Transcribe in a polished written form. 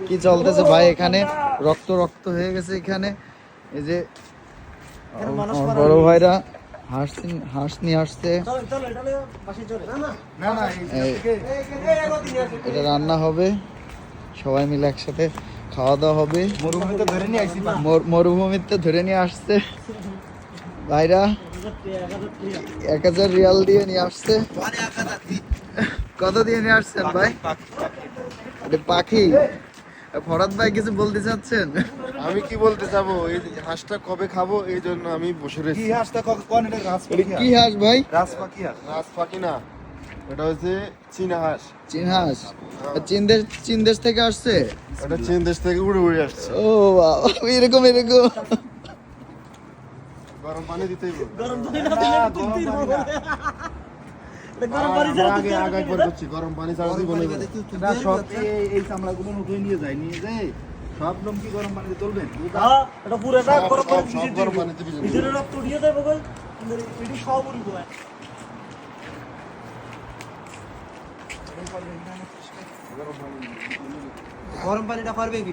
কি চলতেছে ভাই এখানে? রক্ত রক্ত হয়ে গেছে এখানে। এই যে বড় ভাইরা হাঁস নিয়ে আসছে, এটা রান্না হবে, সবাই মিলে একসাথে খাওয়া দাওয়া হবে। মরুভূমিতে ধরে নিয়ে আসছে ভাইরা, 1000 রিয়াল দিয়ে নিয়ে আসছে। কত দিয়ে নিয়ে আসছেন ভাই? এটা পাখি। ফরাদ ভাই কিছু বলতে চাচ্ছেন? আমি কি বলতে চাবো, এই হাঁসটা কবে খাবো এই জন্য আমি বসে রয়েছি। কি হাঁস ভাই? রাজ পাখি না, এটা হচ্ছে চীনা হাঁস। চীন হাঁস? চীন দেশ থেকে আসছে? এটা চীন দেশ থেকে উড়ে উড়ে আসছে। ও বাবা, এরকম এরকম। গরম পানি দিতেই বল। গরম পানি না দিলে তুলতেই হবে। গরম পানি ছাড়া আগে আগে একবার করছি, গরম পানি ছাড়া দিব না। এই চামড়াগুলো উঠে নিয়ে যায় সব লোম কি গরম পানিতে তুলবেন? হ্যাঁ, এটা পুরোটা গরম পানি সব গরম পানিতে ভিজে ভিতরে রক্ত উঠিয়ে দেবে কই? এটি সব উড়িব। গরম পানিটা পারবে কি?